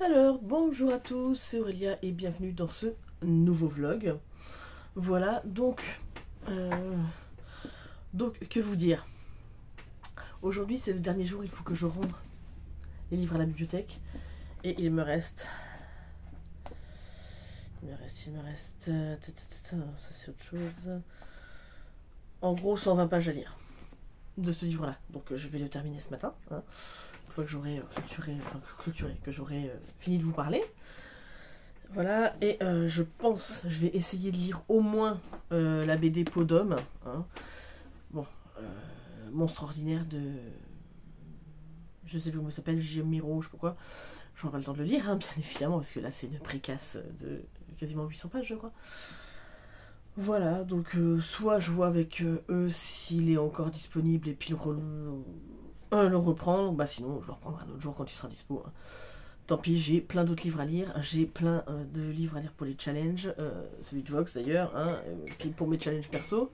Alors, bonjour à tous, c'est Aurélia et bienvenue dans ce nouveau vlog. Voilà, donc que vous dire? Aujourd'hui, c'est le dernier jour, il faut que je rende les livres à la bibliothèque. Et il me reste... Ça c'est autre chose. En gros, 120 pages à lire de ce livre-là. Donc je vais le terminer ce matin, hein, une fois que j'aurai clôturé, que j'aurai fini de vous parler. Voilà, et je vais essayer de lire au moins la BD Peau d'homme. Hein. Bon, Monstre ordinaire de... Je sais plus comment il s'appelle, Miro, je sais pas quoi. J'aurai pas le temps de le lire, hein, bien évidemment, parce que là c'est une précasse de quasiment 800 pages, je crois. Voilà, donc soit je vois avec eux s'il est encore disponible et puis le reprendre, bah sinon je le reprendrai un autre jour quand il sera dispo. Hein. Tant pis, j'ai plein d'autres livres à lire. J'ai plein de livres à lire pour les challenges. Celui de Vox d'ailleurs. Hein, et puis pour mes challenges perso.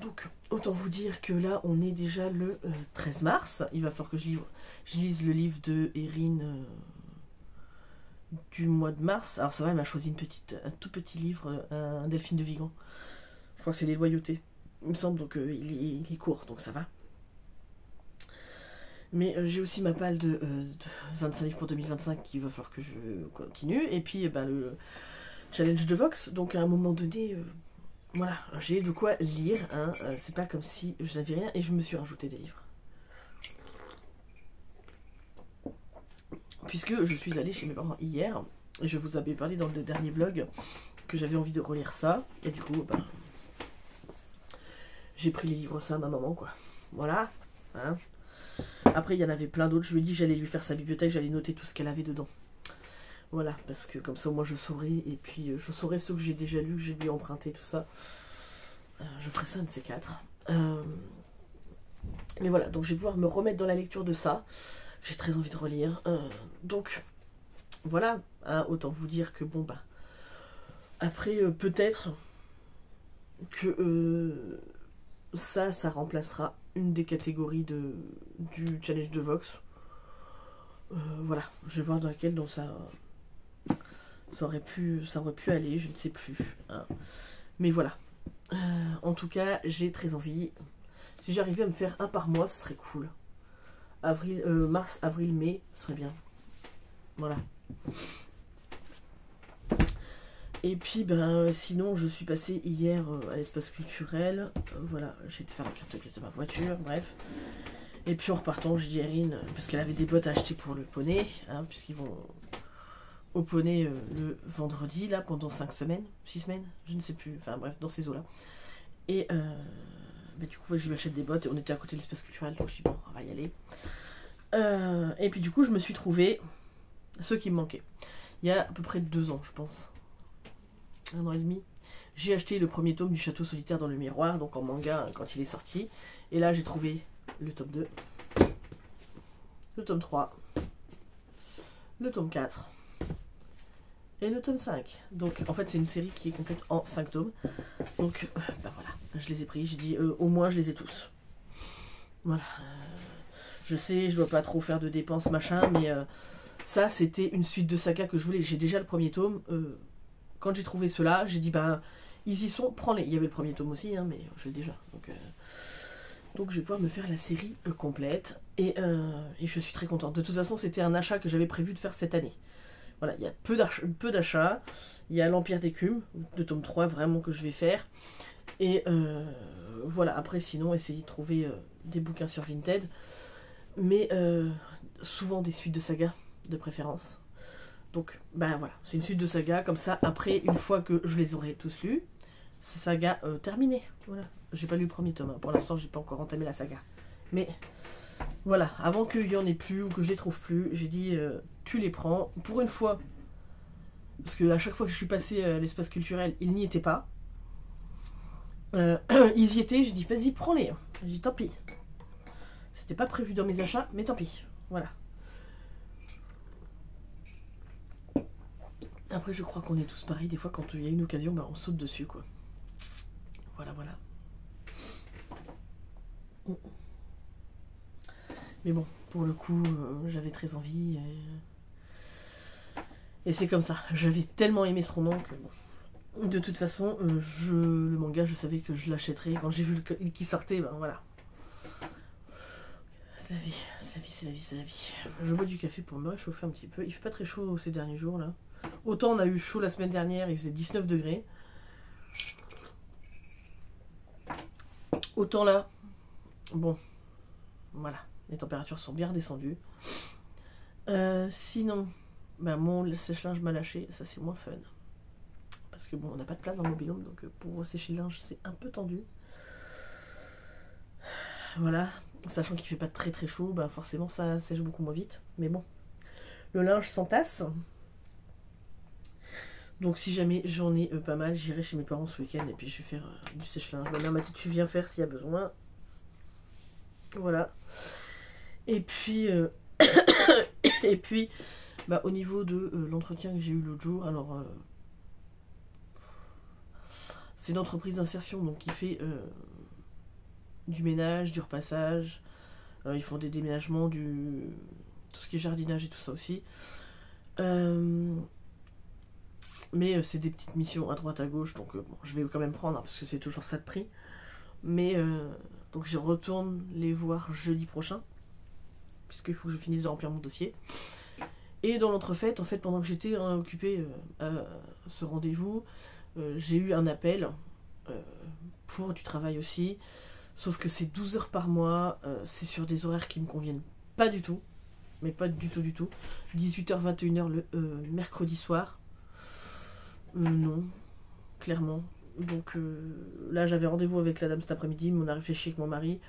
Donc, autant vous dire que là, on est déjà le 13 mars. Il va falloir que je lise le livre de Erin du mois de mars. Alors ça va, elle m'a choisi un tout petit livre, un Delphine de Vigan. Je crois que c'est Les Loyautés. Il me semble, donc il est court, donc ça va. Mais j'ai aussi ma palle de 25 livres pour 2025 qu'il va falloir que je continue. Et puis le challenge de Vox. Donc à un moment donné, voilà, j'ai de quoi lire. Hein. C'est pas comme si je n'avais rien. Et je me suis rajouté des livres. Puisque je suis allée chez mes parents hier. Et je vous avais parlé dans le dernier vlog que j'avais envie de relire ça. Et du coup, j'ai pris les livres ça à ma maman, quoi. Voilà. Hein. Après, il y en avait plein d'autres. Je lui ai dit que j'allais lui faire sa bibliothèque, j'allais noter tout ce qu'elle avait dedans. Voilà, parce que comme ça, moi, je saurais. Et puis, je saurais ceux que j'ai déjà lus, que j'ai lui emprunté, tout ça. Je ferai ça un de ces quatre. Mais voilà, donc je vais pouvoir me remettre dans la lecture de ça. J'ai très envie de relire. Donc, voilà. Hein, autant vous dire que, bon, bah... Après, peut-être que ça remplacera une des catégories du challenge de Vox. Voilà, je vais voir dans laquelle ça aurait pu aller, je ne sais plus. Hein. Mais voilà. En tout cas, j'ai très envie. Si j'arrivais à me faire un par mois, ce serait cool. Mars, avril, mai, ce serait bien. Voilà. Et puis, sinon, je suis passée hier à l'espace culturel. Voilà, j'ai été faire la carte grise de ma voiture, bref. Et puis en repartant, je dis à Erin, parce qu'elle avait des bottes à acheter pour le poney, hein, puisqu'ils vont au poney le vendredi, là, pendant 5 semaines, 6 semaines, je ne sais plus, enfin bref, dans ces eaux-là. Et du coup, je lui achète des bottes, et on était à côté de l'espace culturel, donc je dis, bon, on va y aller. Et puis du coup, je me suis trouvé ceux qui me manquaient. Il y a à peu près 2 ans, je pense. 1 an et demi. J'ai acheté le premier tome du Château solitaire dans le miroir, donc en manga, quand il est sorti. Et là, j'ai trouvé le tome 2, le tome 3, le tome 4 et le tome 5. Donc en fait c'est une série qui est complète en 5 tomes. Donc voilà, je les ai pris, j'ai dit au moins je les ai tous. Voilà. Je sais, je dois pas trop faire de dépenses machin, mais ça c'était une suite de saga que je voulais. J'ai déjà le premier tome. Quand j'ai trouvé cela, j'ai dit ils y sont, prends-les. Il y avait le premier tome aussi, hein, mais je l'ai déjà. Donc je vais pouvoir me faire la série complète. Et je suis très contente. De toute façon, c'était un achat que j'avais prévu de faire cette année. Voilà, il y a peu d'achats. Il y a l'Empire d'écume, de tome 3, vraiment, que je vais faire. Et voilà, après, sinon, essayer de trouver des bouquins sur Vinted. Mais souvent des suites de sagas, de préférence. Donc, voilà, c'est une suite de sagas. Comme ça, après, une fois que je les aurai tous lus, c'est saga terminée. Voilà. J'ai pas lu le premier tome. Hein. Pour l'instant, j'ai pas encore entamé la saga. Mais voilà, avant qu'il y en ait plus ou que je les trouve plus, j'ai dit tu les prends. Pour une fois, parce que à chaque fois que je suis passée à l'espace culturel, ils n'y étaient pas. Ils y étaient, j'ai dit vas-y, prends-les. J'ai dit tant pis. C'était pas prévu dans mes achats, mais tant pis. Voilà. Après, je crois qu'on est tous pareils. Des fois, quand il y a une occasion, on saute dessus, quoi. Voilà, voilà. Mais bon, pour le coup, j'avais très envie. Et c'est comme ça. J'avais tellement aimé ce roman que bon. De toute façon, le manga, je savais que je l'achèterais. Quand j'ai vu qu'il sortait, ben voilà. C'est la vie, c'est la vie, c'est la vie, c'est la vie. Je bois du café pour me réchauffer un petit peu. Il fait pas très chaud ces derniers jours là. Autant on a eu chaud la semaine dernière, il faisait 19 degrés. Autant là, bon, voilà, les températures sont bien redescendues. Sinon, ben mon sèche-linge m'a lâché, ça c'est moins fun. Parce que bon, on n'a pas de place dans le mobil-home, donc pour sécher le linge, c'est un peu tendu. Voilà, sachant qu'il fait pas très très chaud, ben forcément ça sèche beaucoup moins vite. Mais bon, le linge s'entasse. Donc si jamais j'en ai pas mal, j'irai chez mes parents ce week-end et puis je vais faire du sèche-linge. Ma mère m'a dit tu viens faire s'il y a besoin. Voilà. Et puis, et puis bah, au niveau de l'entretien que j'ai eu l'autre jour, alors c'est une entreprise d'insertion donc qui fait du ménage, du repassage. Ils font des déménagements, tout ce qui est jardinage et tout ça aussi. Mais c'est des petites missions à droite à gauche, donc bon, je vais quand même prendre hein, parce que c'est toujours ça de prix. Mais donc je retourne les voir jeudi prochain, puisqu'il faut que je finisse de remplir mon dossier. Et dans l'entrefaite, en fait, pendant que j'étais occupée à ce rendez-vous, j'ai eu un appel pour du travail aussi. Sauf que c'est 12 heures par mois, c'est sur des horaires qui me conviennent pas du tout. Mais pas du tout du tout. 18h, 21h le mercredi soir. Non, clairement. Donc là j'avais rendez-vous avec la dame cet après-midi, mais on a réfléchi avec mon mari,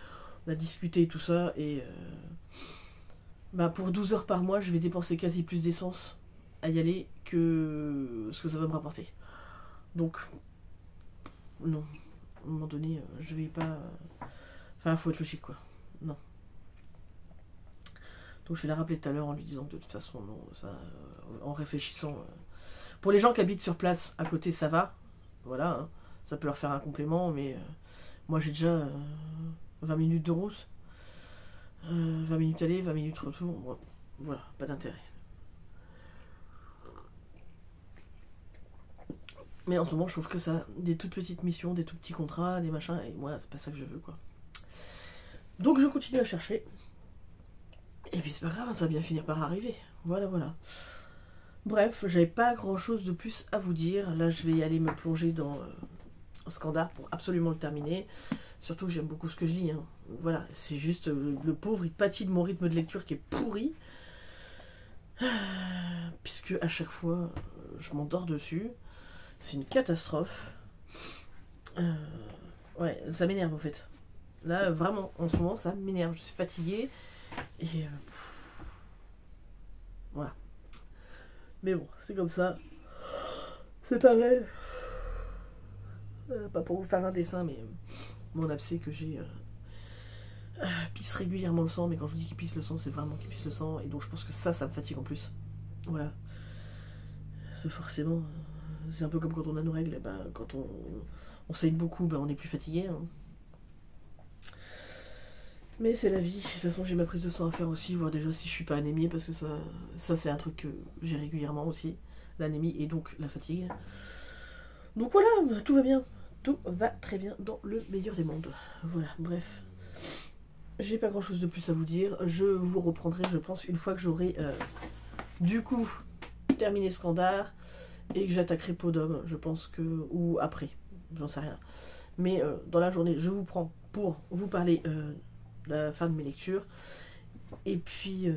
on a discuté et tout ça, et bah pour 12 heures par mois, je vais dépenser quasi plus d'essence à y aller que ce que ça va me rapporter. Donc, non, à un moment donné, je vais pas... Enfin, faut être logique, quoi. Non. Donc je vais la rappeler tout à l'heure en lui disant que de toute façon, non, ça, en réfléchissant... Pour les gens qui habitent sur place, à côté, ça va. Voilà, hein. Ça peut leur faire un complément, mais moi j'ai déjà 20 minutes de route. 20 minutes aller, 20 minutes retour. Bon, voilà, pas d'intérêt. Mais en ce moment, je trouve que ça, des toutes petites missions, des tout petits contrats, des machins, et moi, c'est pas ça que je veux, quoi. Donc je continue à chercher. Et puis c'est pas grave, ça va bien finir par arriver. Voilà, voilà. Bref, j'avais pas grand chose de plus à vous dire. Là, je vais aller me plonger dans Scandar pour absolument le terminer. Surtout que j'aime beaucoup ce que je lis. Hein. Voilà, c'est juste le pauvre, il pâtit de mon rythme de lecture qui est pourri. Puisque à chaque fois, je m'endors dessus. C'est une catastrophe. Ouais, ça m'énerve en fait. Là, vraiment, en ce moment, ça m'énerve. Je suis fatiguée. Et voilà. Mais bon, c'est comme ça. C'est pareil. Pas pour vous faire un dessin, mais mon abcès que j'ai pisse régulièrement le sang. Mais quand je vous dis qu'il pisse le sang, c'est vraiment qu'il pisse le sang. Et donc je pense que ça me fatigue en plus. Voilà. C'est forcément, c'est un peu comme quand on a nos règles. Bah, quand on saigne beaucoup, bah, on est plus fatigué. Hein. Mais c'est la vie. De toute façon, j'ai ma prise de sang à faire aussi, voir déjà si je suis pas anémiée, parce que ça c'est un truc que j'ai régulièrement aussi, l'anémie et donc la fatigue. Donc voilà, tout va bien. Tout va très bien dans le meilleur des mondes. Voilà, bref. J'ai pas grand chose de plus à vous dire. Je vous reprendrai, je pense, une fois que j'aurai du coup terminé Scandar et que j'attaquerai Podom, je pense que... ou après, j'en sais rien. Mais dans la journée, je vous prends pour vous parler... la fin de mes lectures et puis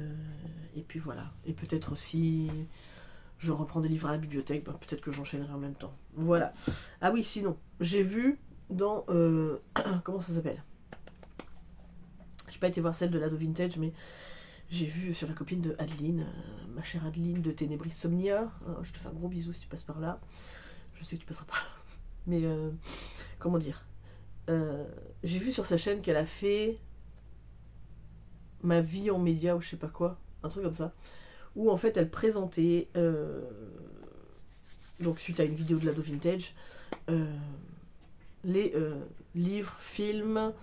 voilà, et peut-être aussi je reprends des livres à la bibliothèque, bah, peut-être que j'enchaînerai en même temps, voilà. Ah oui, sinon j'ai vu dans comment ça s'appelle, j'ai pas été voir celle de l'Ado Vintage, mais j'ai vu sur la copine de Adeline, ma chère Adeline de Ténébris Somnia. Je te fais un gros bisou si tu passes par là, je sais que tu passeras pas, mais comment dire, j'ai vu sur sa chaîne qu'elle a fait Ma vie en média ou je sais pas quoi, un truc comme ça, où en fait elle présentait, donc suite à une vidéo de l'Ado Vintage, les livres, films,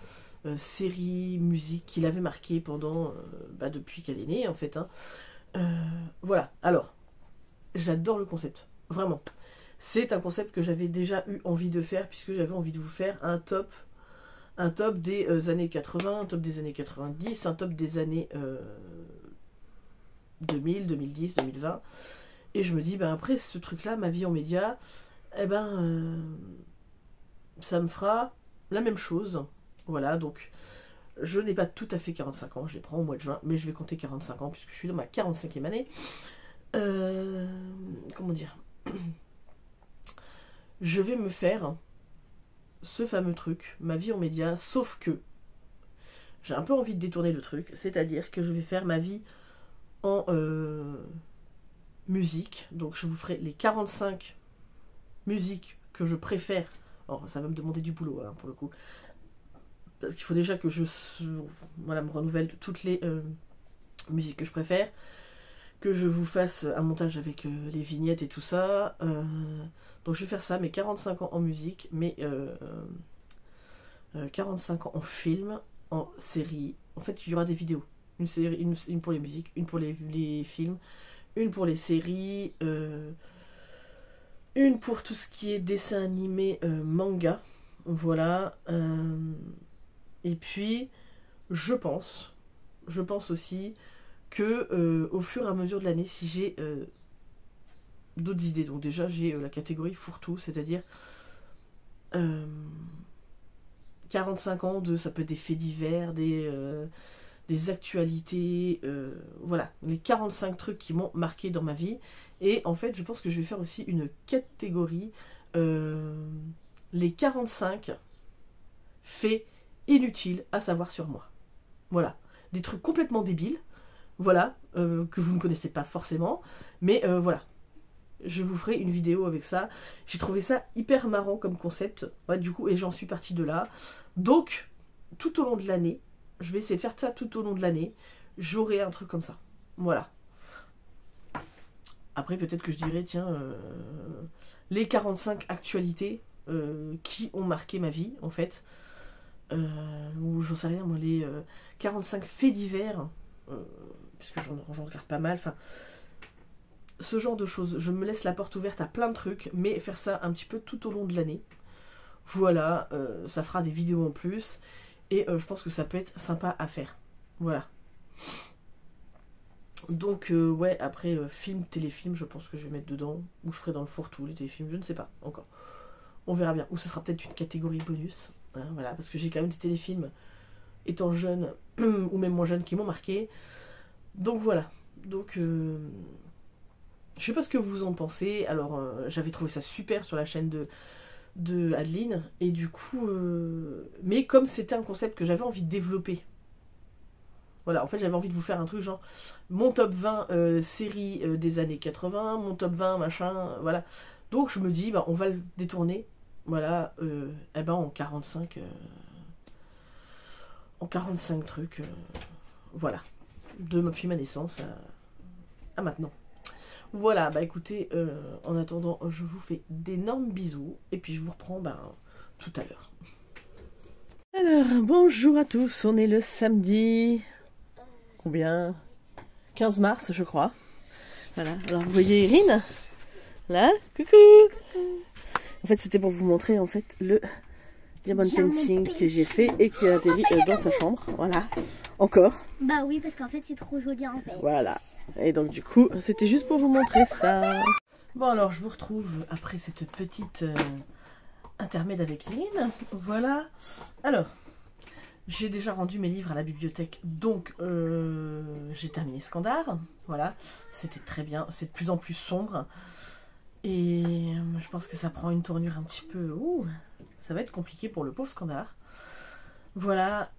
séries, musiques qu'il avait marqué pendant, depuis qu'elle est née en fait. Hein. Voilà, alors, j'adore le concept, vraiment. C'est un concept que j'avais déjà eu envie de faire, puisque j'avais envie de vous faire un top des années 80, un top des années 90, un top des années 2000, 2010, 2020. Et je me dis, ben après ce truc-là, ma vie en média, eh ben, ça me fera la même chose. Voilà, donc je n'ai pas tout à fait 45 ans, je les prends au mois de juin, mais je vais compter 45 ans, puisque je suis dans ma 45e année. Comment dire, je vais me faire ce fameux truc, ma vie en média, sauf que j'ai un peu envie de détourner le truc, c'est-à-dire que je vais faire ma vie en musique. Donc je vous ferai les 45 musiques que je préfère. Alors ça va me demander du boulot hein, pour le coup. Parce qu'il faut déjà que je voilà, me renouvelle toutes les musiques que je préfère. Que je vous fasse un montage avec les vignettes et tout ça. Donc je vais faire ça, mes 45 ans en musique, mes 45 ans en film, en série. En fait, il y aura des vidéos. Une série, une pour les musiques, une pour les films, une pour les séries, une pour tout ce qui est dessin animé, manga. Voilà. Et puis, je pense aussi que au fur et à mesure de l'année, si j'ai d'autres idées, donc déjà j'ai la catégorie fourre-tout, c'est-à-dire 45 ans de, ça peut être des faits divers, des actualités, voilà, les 45 trucs qui m'ont marqué dans ma vie. Et en fait, je pense que je vais faire aussi une catégorie, les 45 faits inutiles à savoir sur moi. Voilà, des trucs complètement débiles, voilà, que vous ne connaissez pas forcément, mais voilà. Je vous ferai une vidéo avec ça. J'ai trouvé ça hyper marrant comme concept. Ouais, du coup, et j'en suis partie de là. Donc, tout au long de l'année, je vais essayer de faire ça tout au long de l'année. J'aurai un truc comme ça. Voilà. Après, peut-être que je dirais, tiens, les 45 actualités qui ont marqué ma vie, en fait. Ou j'en sais rien, moi, les 45 faits divers, puisque j'en regarde pas mal, enfin... Ce genre de choses, je me laisse la porte ouverte à plein de trucs, mais faire ça un petit peu tout au long de l'année. Voilà, ça fera des vidéos en plus, et je pense que ça peut être sympa à faire. Voilà. Donc, ouais, après, film, téléfilm, je pense que je vais mettre dedans, ou je ferai dans le fourre-tout, les téléfilms, je ne sais pas, encore. On verra bien, ou ça sera peut-être une catégorie bonus, hein, voilà, parce que j'ai quand même des téléfilms, étant jeune, ou même moins jeune, qui m'ont marqué. Donc voilà, donc... je sais pas ce que vous en pensez. Alors, j'avais trouvé ça super sur la chaîne de Adeline. Et du coup... mais comme c'était un concept que j'avais envie de développer. Voilà, en fait, j'avais envie de vous faire un truc genre... Mon top 20 série des années 80, mon top 20 machin, voilà. Donc, je me dis, bah, on va le détourner. Voilà, eh ben, en 45... en 45 trucs. Voilà. Depuis ma naissance à maintenant. Voilà, bah écoutez, en attendant, je vous fais d'énormes bisous, et puis je vous reprends tout à l'heure. Alors, bonjour à tous, on est le samedi, combien 15 mars, je crois. Voilà, alors vous voyez Irine, là, coucou. En fait, c'était pour vous montrer, en fait, le diamond painting que j'ai fait, et qui a atterri dans sa chambre, voilà, encore. Bah oui, parce qu'en fait, c'est trop joli, en fait. Voilà. Et donc du coup, c'était juste pour vous montrer ça. Bon alors, je vous retrouve après cette petite intermède avec Irine. Voilà. Alors, j'ai déjà rendu mes livres à la bibliothèque, donc j'ai terminé Scandar. Voilà, c'était très bien. C'est de plus en plus sombre. Et je pense que ça prend une tournure un petit peu... Ouh, ça va être compliqué pour le pauvre Scandar. Voilà.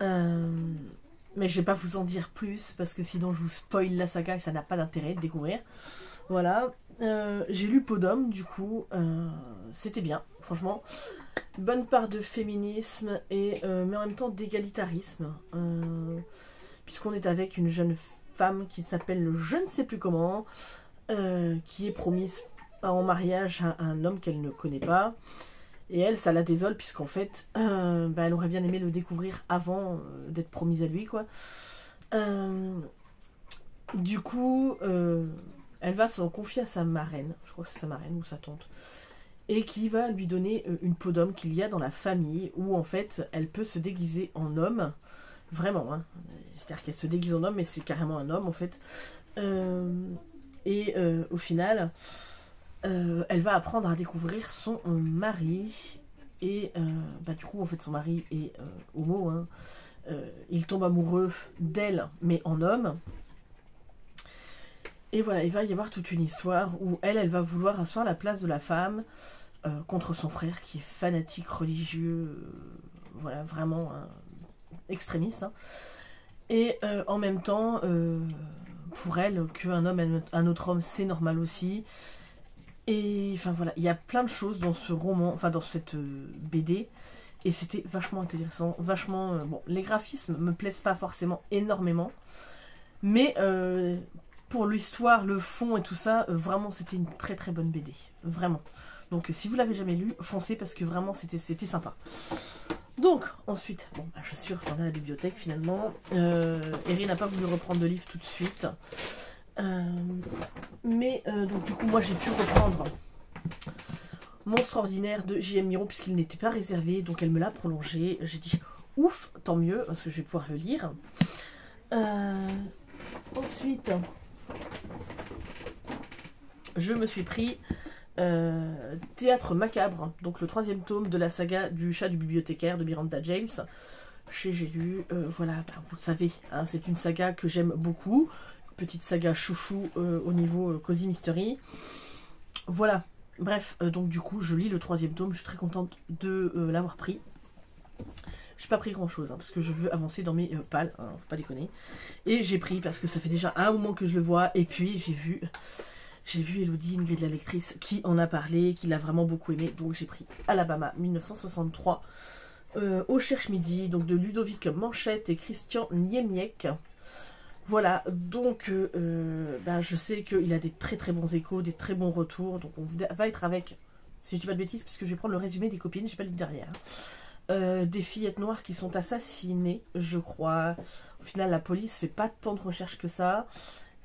Mais je vais pas vous en dire plus parce que sinon je vous spoil la saga et ça n'a pas d'intérêt de découvrir. Voilà. J'ai lu Peau d'homme, du coup. C'était bien, franchement. Bonne part de féminisme et mais en même temps d'égalitarisme. Puisqu'on est avec une jeune femme qui s'appelle je ne sais plus comment, qui est promise en mariage à un homme qu'elle ne connaît pas. Et elle, ça la désole, puisqu'en fait, elle aurait bien aimé le découvrir avant d'être promise à lui, quoi. Du coup, elle va s'en confier à sa marraine, je crois que c'est sa marraine ou sa tante, et qui va lui donner une peau d'homme qu'il y a dans la famille, où en fait elle peut se déguiser en homme, vraiment, hein. C'est-à-dire qu'elle se déguise en homme, mais c'est carrément un homme en fait. Au final, elle va apprendre à découvrir son mari, et du coup en fait son mari est homo, hein. Il tombe amoureux d'elle, mais en homme. Et voilà, il va y avoir toute une histoire où elle va vouloir asseoir la place de la femme contre son frère qui est fanatique religieux, voilà, vraiment extrémiste. Hein. Et en même temps, pour elle, qu'un homme et un autre homme, c'est normal aussi. Et enfin voilà, il y a plein de choses dans ce roman, enfin dans cette BD. Et c'était vachement intéressant, vachement... bon, les graphismes me plaisent pas forcément énormément. Mais pour l'histoire, le fond et tout ça, vraiment c'était une très très bonne BD. Vraiment. Donc si vous l'avez jamais lu, foncez parce que vraiment c'était sympa. Donc ensuite, bon, je suis retournée à la bibliothèque finalement. Erin n'a pas voulu reprendre de livre tout de suite. Donc du coup moi j'ai pu reprendre Monstre ordinaire de J.M. Miro puisqu'il n'était pas réservé, donc elle me l'a prolongé. J'ai dit ouf, tant mieux parce que je vais pouvoir le lire. Ensuite, je me suis pris Théâtre macabre, donc le 3e tome de la saga du chat du bibliothécaire de Miranda James. J'ai lu, voilà, vous le savez, hein, c'est une saga que j'aime beaucoup. Petite saga chouchou au niveau Cozy Mystery. Voilà. Bref, donc du coup, je lis le 3e tome. Je suis très contente de l'avoir pris. J'ai pas pris grand chose, hein, parce que je veux avancer dans mes pales, hein, faut pas déconner. Et j'ai pris, parce que ça fait déjà un moment que je le vois. Et puis, j'ai vu Elodie, Ingrid la lectrice, qui en a parlé, qui l'a vraiment beaucoup aimé. Donc j'ai pris Alabama 1963, au Cherche-Midi, donc de Ludovic Manchette et Christian Niemiec. Voilà, donc je sais qu'il a des très très bons échos, des très bons retours, donc on va être avec, si je dis pas de bêtises, puisque je vais prendre le résumé des copines, j'ai pas lu derrière, des fillettes noires qui sont assassinées, je crois. Au final, la police fait pas tant de recherches que ça,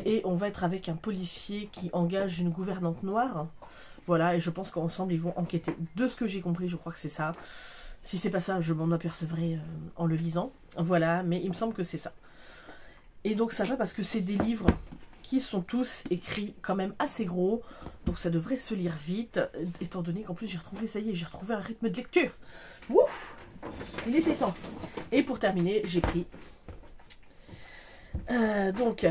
et on va être avec un policier qui engage une gouvernante noire, voilà, et je pense qu'ensemble ils vont enquêter. De ce que j'ai compris, je crois que c'est ça. Si c'est pas ça, je m'en apercevrai en le lisant, voilà, mais il me semble que c'est ça. Et donc ça va parce que c'est des livres qui sont tous écrits quand même assez gros. Donc ça devrait se lire vite. Étant donné qu'en plus j'ai retrouvé, ça y est, j'ai retrouvé un rythme de lecture. Ouf! Il était temps. Et pour terminer, j'ai pris donc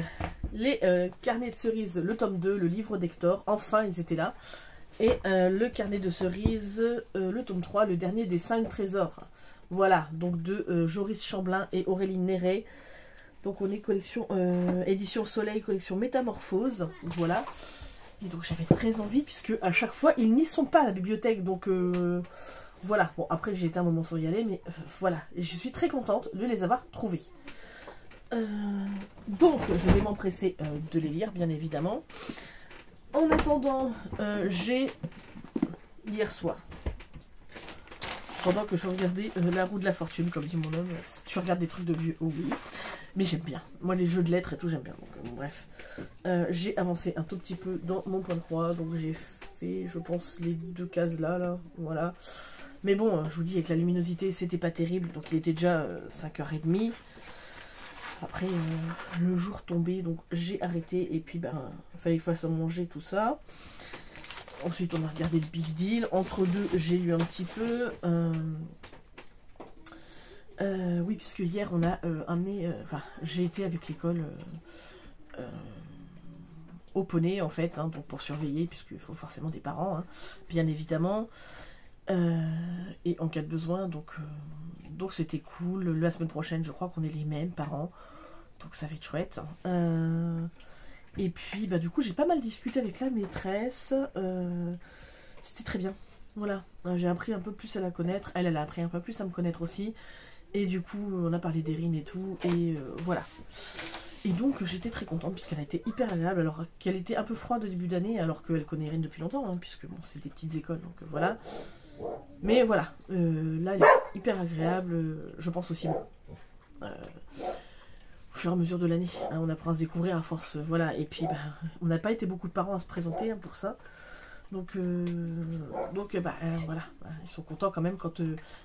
les carnets de cerises, le tome 2, le livre d'Hector. Enfin, ils étaient là. Et le carnet de cerises, le tome 3, le dernier des 5 trésors. Voilà, donc de Joris Chamblin et Aurélie Néret. Donc on est collection édition Soleil, collection Métamorphose, voilà. Et donc j'avais très envie puisque à chaque fois ils n'y sont pas à la bibliothèque, donc voilà. Bon après j'ai été un moment sans y aller, mais voilà. Et je suis très contente de les avoir trouvés. Donc je vais m'empresser de les lire bien évidemment. En attendant, j'ai hier soir, pendant que je regardais La Roue de la Fortune, comme dit mon homme, si tu regardes des trucs de vieux, oh oui. Mais j'aime bien. Moi, les jeux de lettres et tout, j'aime bien. Donc, bref. J'ai avancé un tout petit peu dans mon point de croix. Donc, j'ai fait, je pense, les 2 cases là. Voilà. Mais bon, je vous dis, avec la luminosité, c'était pas terrible. Donc, il était déjà 5h30. Après, le jour tombait. Donc, j'ai arrêté. Et puis, il fallait que je fasse à manger, tout ça. Ensuite, on a regardé le Big Deal. Entre deux, j'ai lu un petit peu. Oui, puisque hier on a amené, j'ai été avec l'école au poney en fait, hein, donc pour surveiller, puisqu'il faut forcément des parents, hein, bien évidemment, et en cas de besoin, donc c'était cool. La semaine prochaine, je crois qu'on est les mêmes parents, donc ça va être chouette. Et puis, du coup, j'ai pas mal discuté avec la maîtresse, c'était très bien, voilà, j'ai appris un peu plus à la connaître, elle a appris un peu plus à me connaître aussi. Et du coup, on a parlé d'Erin et tout, et voilà. Et donc, j'étais très contente, puisqu'elle a été hyper agréable, alors qu'elle était un peu froide au début d'année, alors qu'elle connaît Erin depuis longtemps, hein, puisque bon, c'est des petites écoles, donc voilà. Mais voilà, là, elle est hyper agréable, je pense aussi. au fur et à mesure de l'année. Hein, on apprend à se découvrir à force, voilà. Et puis, bah, on n'a pas été beaucoup de parents à se présenter hein, pour ça. Donc voilà, ils sont contents quand même quand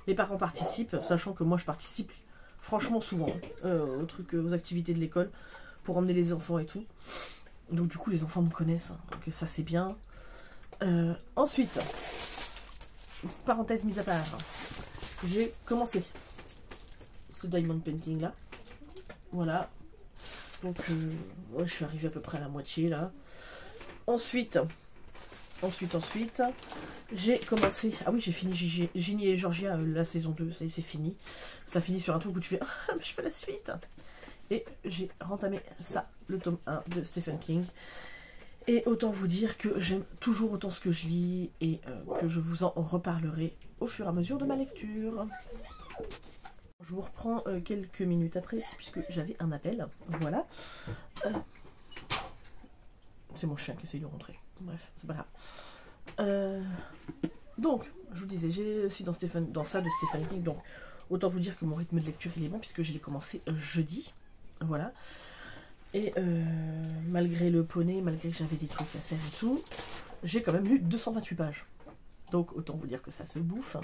les parents participent, sachant que moi je participe franchement souvent aux activités de l'école pour emmener les enfants et tout. Donc du coup les enfants me connaissent, hein, donc ça c'est bien. Ensuite, parenthèse mise à part, j'ai commencé ce diamond painting là. Voilà. Donc ouais, je suis arrivée à peu près à la moitié là. Ensuite, j'ai commencé... Ah oui, j'ai fini Ginny et Georgia, la saison 2, c'est fini. Ça finit sur un truc où tu fais... Ah, mais je fais la suite. Et j'ai rentamé ça, le tome 1 de Stephen King. Et autant vous dire que j'aime toujours autant ce que je lis et que je vous en reparlerai au fur et à mesure de ma lecture. Je vous reprends quelques minutes après, puisque j'avais un appel. Voilà. C'est mon chien qui essaye de rentrer. Bref, c'est pas grave. Donc, je vous disais, j'ai aussi dans ça de Stephen King, donc autant vous dire que mon rythme de lecture il est bon, puisque je l'ai commencé jeudi. Voilà. Et malgré le poney, malgré que j'avais des trucs à faire et tout, j'ai quand même lu 228 pages. Donc autant vous dire que ça se bouffe.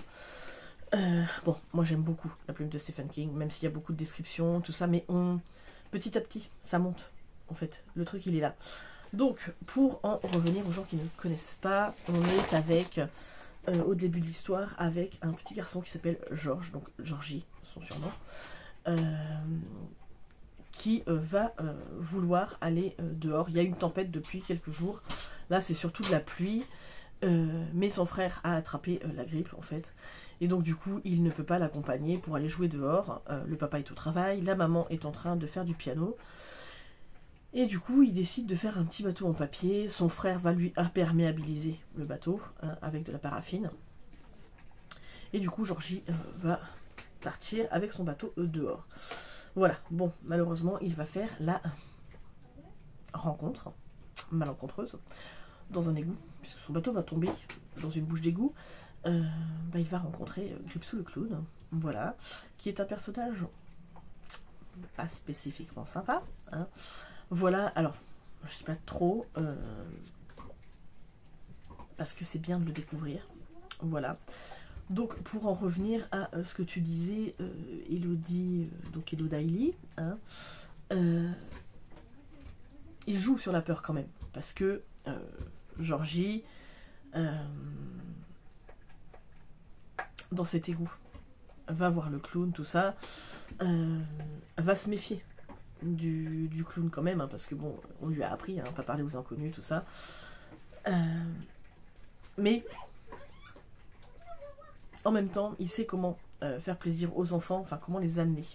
Bon, moi j'aime beaucoup la plume de Stephen King, même s'il y a beaucoup de descriptions, tout ça, mais petit à petit, ça monte. En fait, le truc il est là. Donc, pour en revenir aux gens qui ne connaissent pas, on est avec, au début de l'histoire, avec un petit garçon qui s'appelle George, donc Georgie, son surnom, qui va vouloir aller dehors. Il y a une tempête depuis quelques jours. Là, c'est surtout de la pluie, mais son frère a attrapé la grippe, en fait. Et donc, du coup, il ne peut pas l'accompagner pour aller jouer dehors. Le papa est au travail, la maman est en train de faire du piano. Et du coup, il décide de faire un petit bateau en papier. Son frère va lui imperméabiliser le bateau hein, avec de la paraffine. Et du coup, Georgie va partir avec son bateau dehors. Voilà. Bon, malheureusement, il va faire la rencontre malencontreuse dans un égout, puisque son bateau va tomber dans une bouche d'égout. Il va rencontrer Gripsou le clown, voilà, qui est un personnage pas spécifiquement sympa. Hein. Voilà, alors, je dis pas trop, parce que c'est bien de le découvrir. Voilà. Donc, pour en revenir à ce que tu disais, Elodie, donc Elo Daily, hein, il joue sur la peur quand même, parce que Georgie, dans cet égout, va voir le clown, tout ça, va se méfier du clown quand même, hein, parce que bon, on lui a appris, hein, pas parler aux inconnus, tout ça. Mais en même temps, il sait comment faire plaisir aux enfants, enfin comment les amener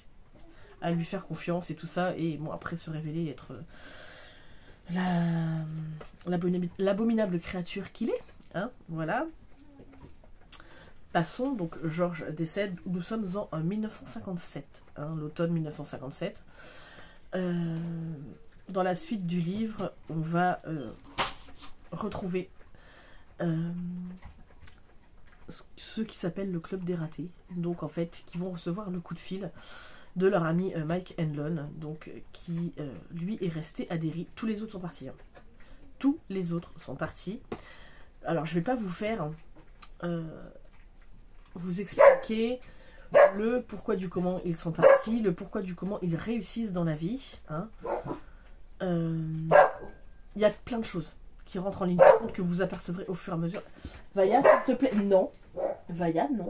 à lui faire confiance et tout ça, et bon, après se révéler être l'abominable créature qu'il est, hein, voilà. Passons, donc Georges décède, nous sommes en 1957, hein, l'automne 1957. Dans la suite du livre, on va retrouver ceux qui s'appellent le Club des Ratés, donc en fait, qui vont recevoir le coup de fil de leur ami Mike Hanlon, donc qui lui est resté à Derry. Tous les autres sont partis. Hein. Tous les autres sont partis. Alors, je vais pas vous faire vous expliquer le pourquoi du comment ils sont partis, le pourquoi du comment ils réussissent dans la vie. Hein. Y a plein de choses qui rentrent en ligne de compte que vous apercevrez au fur et à mesure. Vaya, s'il te plaît. Non. Vaya, non.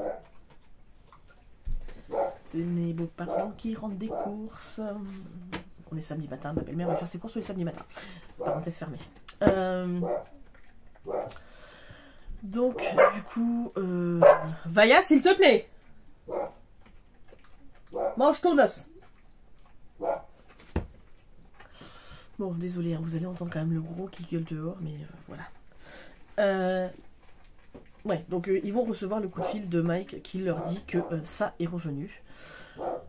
C'est mes beaux-parents qui rentrent des courses. On est samedi matin, ma belle-mère va faire ses courses tous les samedis matins. Parenthèse fermée. Donc, du coup... Vaya, s'il te plaît. Mange ton os. Bon, désolé, hein, vous allez entendre quand même le gros qui gueule dehors, mais voilà. Ouais, donc ils vont recevoir le coup de fil de Mike qui leur dit que ça est revenu.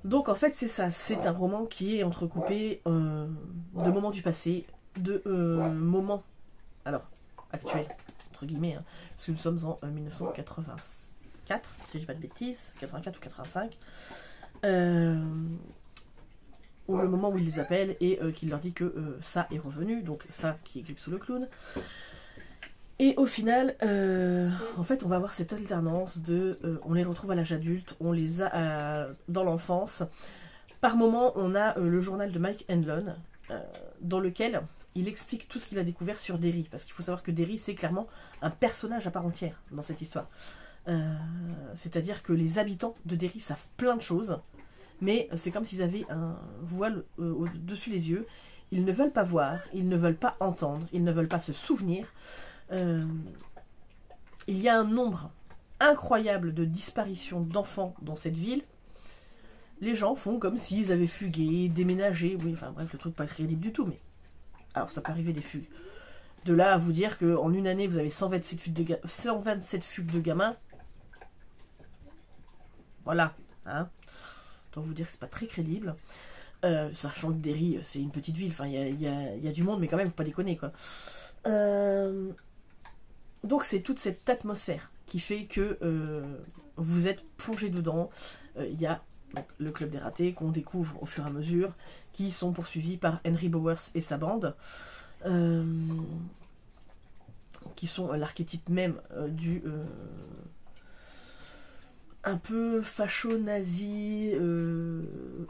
Donc en fait c'est ça, c'est un roman qui est entrecoupé de moments du passé, de moments, alors, actuels, entre guillemets, hein, parce que nous sommes en 1984, si je dis pas de bêtises, 84 ou 85. le moment où il les appelle et qu'il leur dit que ça est revenu, donc ça qui est Gripsou le clown. Et au final, en fait, on va avoir cette alternance de... on les retrouve à l'âge adulte, on les a dans l'enfance. Par moment, on a le journal de Mike Hanlon, dans lequel il explique tout ce qu'il a découvert sur Derry. Parce qu'il faut savoir que Derry, c'est clairement un personnage à part entière dans cette histoire. C'est-à-dire que les habitants de Derry savent plein de choses, mais c'est comme s'ils avaient un voile au-dessus des yeux. Ils ne veulent pas voir, ils ne veulent pas entendre, ils ne veulent pas se souvenir. Il y a un nombre incroyable de disparitions d'enfants dans cette ville. Les gens font comme s'ils avaient fugué, déménagé, oui, enfin bref, le truc pas crédible du tout, mais... Alors, ça peut arriver des fugues. De là à vous dire qu'en une année, vous avez 127 fugues de gamins. Voilà, hein. Autant vous dire que c'est pas très crédible. Sachant que Derry, c'est une petite ville, enfin, il y a du monde, mais quand même, faut pas déconner, quoi. Donc c'est toute cette atmosphère qui fait que vous êtes plongé dedans. Il y a donc, le club des ratés qu'on découvre au fur et à mesure, qui sont poursuivis par Henry Bowers et sa bande, qui sont l'archétype même du un peu facho-nazi,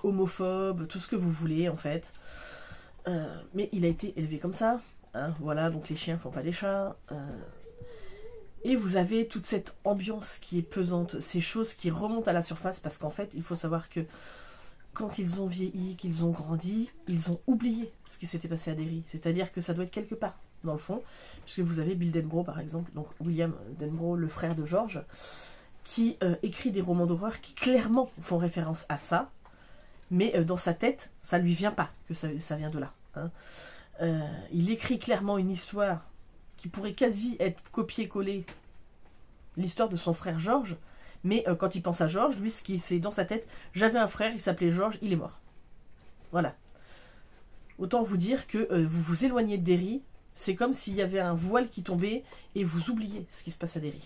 homophobe, tout ce que vous voulez en fait. Mais il a été élevé comme ça. Hein, voilà, donc les chiens font pas des chats. Et vous avez toute cette ambiance qui est pesante, ces choses qui remontent à la surface, parce qu'en fait, il faut savoir que quand ils ont vieilli, qu'ils ont grandi, ils ont oublié ce qui s'était passé à Derry. C'est-à-dire que ça doit être quelque part, dans le fond, puisque vous avez Bill Denbrough, par exemple, donc William Denbrough, le frère de George, qui écrit des romans d'horreur qui clairement font référence à ça, mais dans sa tête, ça lui vient pas que ça vient de là. Hein. Il écrit clairement une histoire qui pourrait quasi être copié-collé l'histoire de son frère George, mais quand il pense à George, lui, ce qui c'est dans sa tête, j'avais un frère, il s'appelait George, il est mort. Voilà. Autant vous dire que vous vous éloignez de Derry, c'est comme s'il y avait un voile qui tombait et vous oubliez ce qui se passe à Derry.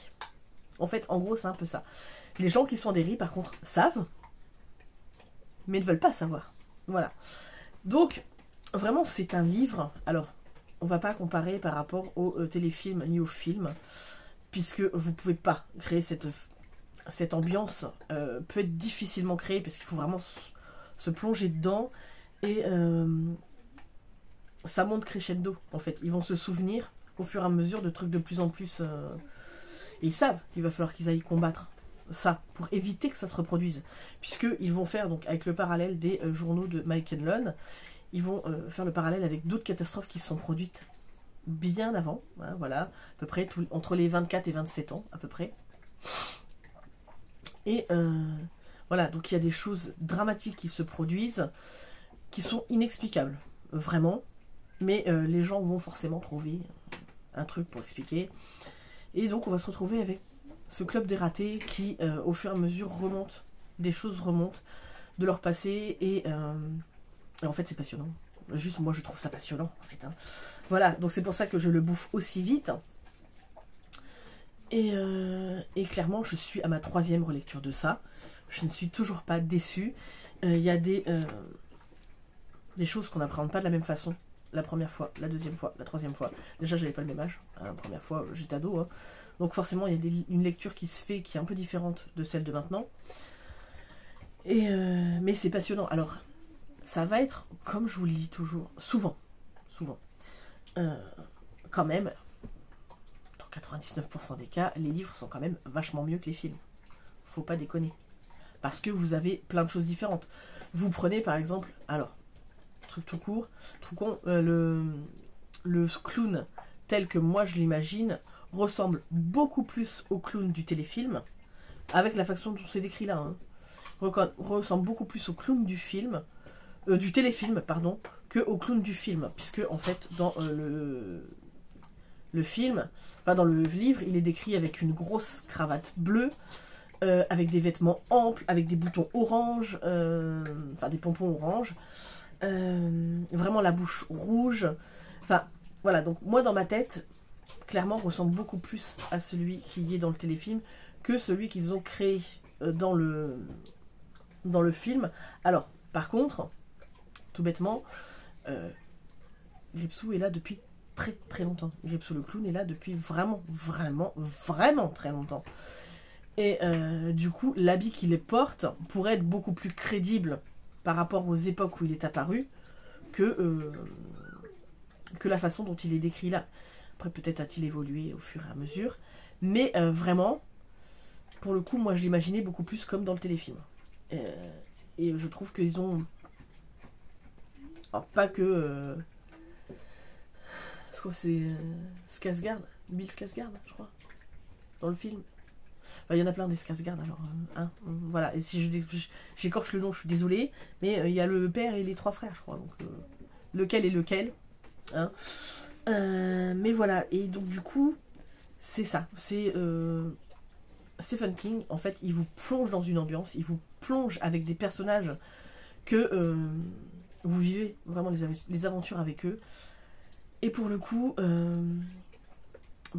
En fait, en gros, c'est un peu ça. Les gens qui sont à Derry, par contre, savent, mais ne veulent pas savoir. Voilà. Donc, vraiment, c'est un livre. Alors, on va pas comparer par rapport au téléfilm ni au film, puisque vous pouvez pas créer cette ambiance. Peut être difficilement créée, parce qu'il faut vraiment se plonger dedans. Et ça monte crescendo, en fait. Ils vont se souvenir, au fur et à mesure, de trucs de plus en plus... Et ils savent qu'il va falloir qu'ils aillent combattre ça, pour éviter que ça se reproduise. Puisqu'ils vont faire, donc, avec le parallèle des journaux de Mike Hanlon, ils vont faire le parallèle avec d'autres catastrophes qui se sont produites bien avant, hein, voilà, à peu près entre les 24 et 27 ans, à peu près. Et voilà, donc il y a des choses dramatiques qui se produisent, qui sont inexplicables, vraiment, mais les gens vont forcément trouver un truc pour expliquer. Et donc on va se retrouver avec ce club des ratés qui, au fur et à mesure, remonte, des choses remontent de leur passé, et en fait c'est passionnant. Juste moi je trouve ça passionnant en fait. Hein. Voilà, donc c'est pour ça que je le bouffe aussi vite. Et clairement je suis à ma 3e relecture de ça. Je ne suis toujours pas déçue. Il y a des choses qu'on n'apprend pas de la même façon. La première fois, la deuxième fois, la troisième fois. Déjà j'avais pas le même âge. La première fois j'étais ado. Hein. Donc forcément il y a une lecture qui se fait qui est un peu différente de celle de maintenant. Mais c'est passionnant. Alors ça va être, comme je vous le dis toujours, souvent, quand même, dans 99% des cas, les livres sont quand même vachement mieux que les films. Faut pas déconner. Parce que vous avez plein de choses différentes. Vous prenez par exemple, alors, truc tout court, tout con, le clown tel que moi je l'imagine ressemble beaucoup plus au clown du téléfilm, avec la façon dont c'est décrit là, hein, ressemble beaucoup plus au clown du film, du téléfilm, pardon, que au clown du film, puisque en fait dans le film, enfin dans le livre, il est décrit avec une grosse cravate bleue, avec des vêtements amples, avec des boutons orange, enfin des pompons orange, vraiment la bouche rouge, enfin voilà, donc moi dans ma tête, clairement ressemble beaucoup plus à celui qui est dans le téléfilm que celui qu'ils ont créé dans le film. Alors par contre, tout bêtement, Gripsou est là depuis très très longtemps. Gripsou le clown est là depuis vraiment très longtemps. Et du coup, l'habit qu'il porte pourrait être beaucoup plus crédible par rapport aux époques où il est apparu que la façon dont il est décrit là. Après, peut-être a-t-il évolué au fur et à mesure. Mais vraiment, pour le coup, moi je l'imaginais beaucoup plus comme dans le téléfilm. Et je trouve qu'ils ont... Alors, pas que... c'est Skarsgård, Bill Skarsgård, je crois, dans le film. Enfin, il y en a plein des Skarsgård, alors... voilà, et si j'écorche le nom, je suis désolée, mais il y a le père et les 3 frères, je crois. Donc, lequel est lequel, hein. Mais voilà, et donc du coup, c'est ça. C'est... Stephen King, en fait, il vous plonge dans une ambiance, il vous plonge avec des personnages que vous vivez vraiment les aventures avec eux. Et pour le coup,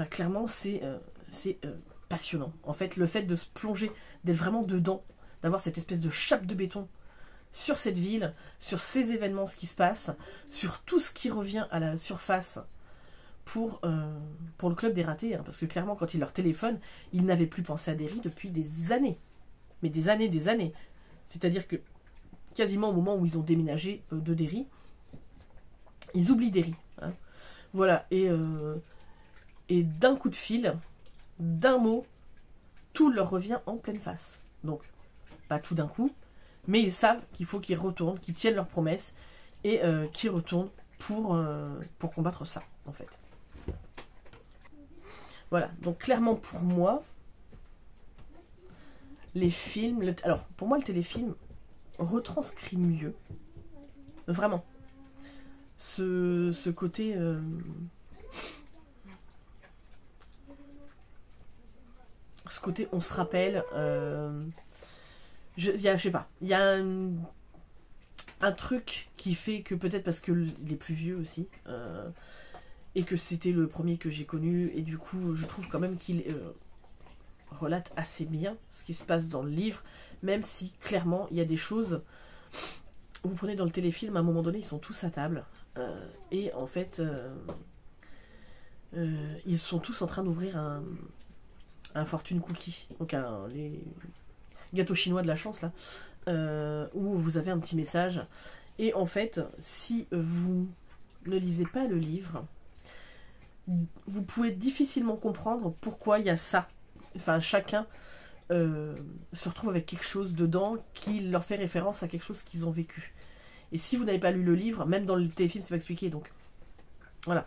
clairement, c'est passionnant. En fait, le fait de se plonger, d'être vraiment dedans, d'avoir cette espèce de chape de béton sur cette ville, sur ces événements, ce qui se passe, sur tout ce qui revient à la surface pour le club des ratés, hein, parce que clairement, quand il leur téléphone, ils n'avaient plus pensé à Derry depuis des années. Mais des années. C'est-à-dire que, quasiment au moment où ils ont déménagé de Derry, ils oublient Derry. Hein. Voilà, et d'un coup de fil, d'un mot, tout leur revient en pleine face. Donc, pas tout d'un coup, mais ils savent qu'il faut qu'ils retournent, qu'ils tiennent leurs promesses, et qu'ils retournent pour combattre ça, en fait. Voilà, donc clairement pour moi, les films... Alors, pour moi, le téléfilm retranscrit mieux, vraiment, ce côté... ce côté, on se rappelle... je sais pas, il y a un truc qui fait que peut-être parce qu'il est plus vieux aussi... et que c'était le premier que j'ai connu, et du coup je trouve quand même qu'il relate assez bien ce qui se passe dans le livre, même si clairement il y a des choses, vous prenez dans le téléfilm, à un moment donné ils sont tous à table, et en fait ils sont tous en train d'ouvrir un fortune cookie, donc les gâteaux chinois de la chance là, où vous avez un petit message, et en fait si vous ne lisez pas le livre, vous pouvez difficilement comprendre pourquoi il y a ça. Enfin, chacun se retrouve avec quelque chose dedans qui leur fait référence à quelque chose qu'ils ont vécu. Et si vous n'avez pas lu le livre, même dans le téléfilm, c'est pas expliqué, donc voilà.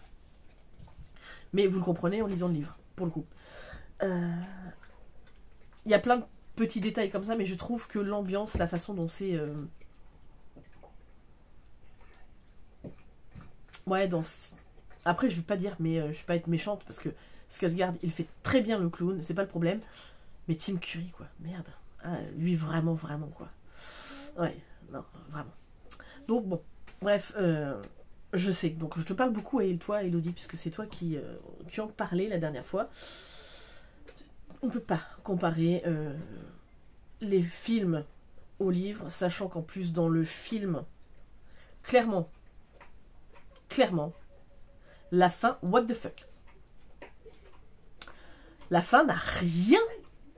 Mais vous le comprenez en lisant le livre, pour le coup. Il y a plein de petits détails comme ça, mais je trouve que l'ambiance, la façon dont c'est... Ouais, dans... Après, je vais pas dire, mais je vais pas être méchante, parce que Skarsgård, il fait très bien le clown, c'est pas le problème. Mais Tim Curry, quoi, merde. Ah, lui, vraiment, quoi. Ouais, non, vraiment. Donc, bon, bref, je sais. Donc, je te parle beaucoup à toi, Elodie, puisque c'est toi qui en parlais la dernière fois. On peut pas comparer les films aux livres, sachant qu'en plus, dans le film, clairement, la fin, what the fuck. La fin n'a rien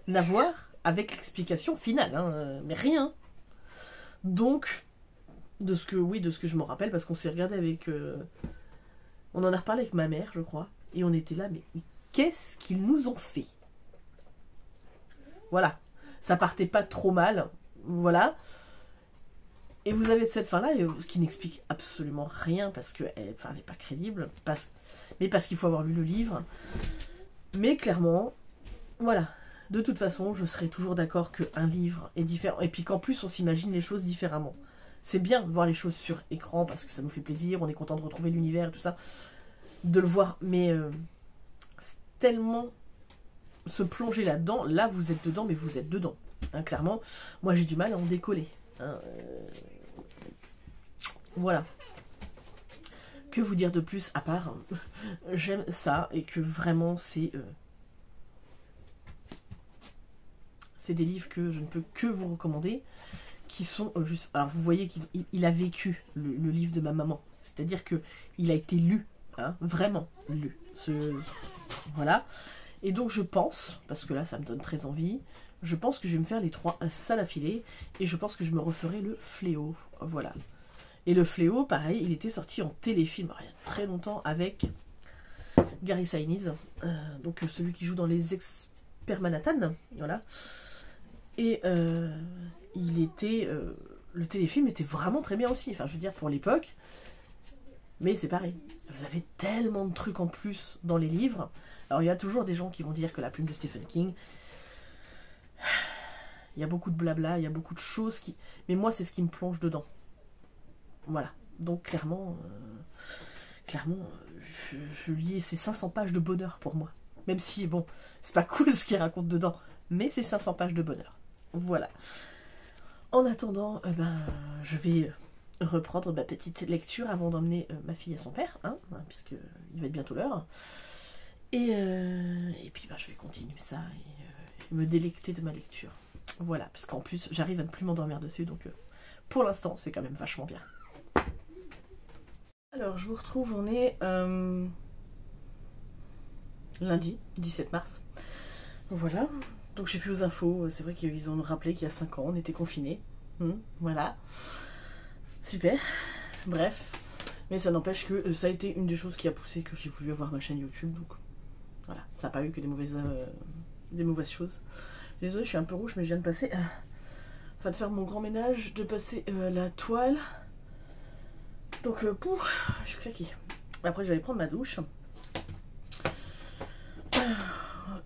à voir avec l'explication finale, hein, mais rien. Donc, de ce que je me rappelle, parce qu'on s'est regardé avec... on en a reparlé avec ma mère, je crois, et on était là, mais qu'est-ce qu'ils nous ont fait? Voilà. Ça partait pas trop mal, voilà. Et vous avez cette fin-là, ce qui n'explique absolument rien, parce qu'elle n'est pas crédible, mais parce qu'il faut avoir lu le livre. Mais clairement, voilà. De toute façon, je serai toujours d'accord qu'un livre est différent. Et puis qu'en plus, on s'imagine les choses différemment. C'est bien de voir les choses sur écran, parce que ça nous fait plaisir, on est content de retrouver l'univers et tout ça. De le voir, mais c'est tellement se plonger là-dedans. Là, vous êtes dedans, mais vous êtes dedans. Hein, clairement, moi j'ai du mal à en décoller. Hein, voilà. Que vous dire de plus à part j'aime ça, et que vraiment c'est des livres que je ne peux que vous recommander, qui sont juste... Alors vous voyez qu'il a vécu le livre de ma maman. C'est-à-dire que il a été lu, hein, vraiment lu. Voilà. Et donc je pense, parce que là ça me donne très envie, je pense que je vais me faire les 3 salles affilées et je pense que je me referai le Fléau. Voilà. Et le Fléau, pareil, il était sorti en téléfilm il y a très longtemps avec Gary Sinise, donc celui qui joue dans Les Experts Manhattan. Voilà. Et il était... le téléfilm était vraiment très bien aussi, enfin je veux dire pour l'époque, mais c'est pareil, vous avez tellement de trucs en plus dans les livres. Alors il y a toujours des gens qui vont dire que la plume de Stephen King, il y a beaucoup de blabla, il y a beaucoup de choses qui... Mais moi c'est ce qui me plonge dedans. Voilà, donc clairement, je lis ces 500 pages de bonheur pour moi. Même si, bon, c'est pas cool ce qu'il raconte dedans, mais c'est 500 pages de bonheur. Voilà. En attendant, je vais reprendre ma petite lecture avant d'emmener ma fille à son père, hein, puisque il va être bientôt l'heure. Et puis je vais continuer ça et me délecter de ma lecture. Voilà, parce qu'en plus j'arrive à ne plus m'endormir dessus, donc pour l'instant c'est quand même vachement bien. Alors je vous retrouve, on est lundi 17 mars. Voilà. Donc j'ai vu aux infos, c'est vrai qu'ils ont rappelé qu'il y a 5 ans, on était confinés. Voilà. Super. Bref. Mais ça n'empêche que ça a été une des choses qui a poussé que j'ai voulu avoir ma chaîne YouTube. Donc voilà, ça n'a pas eu que des mauvaises choses. Désolée, je suis un peu rouge, mais je viens de passer... enfin, de faire mon grand ménage, de passer la toile. Donc, je suis claquée. Après, je vais aller prendre ma douche.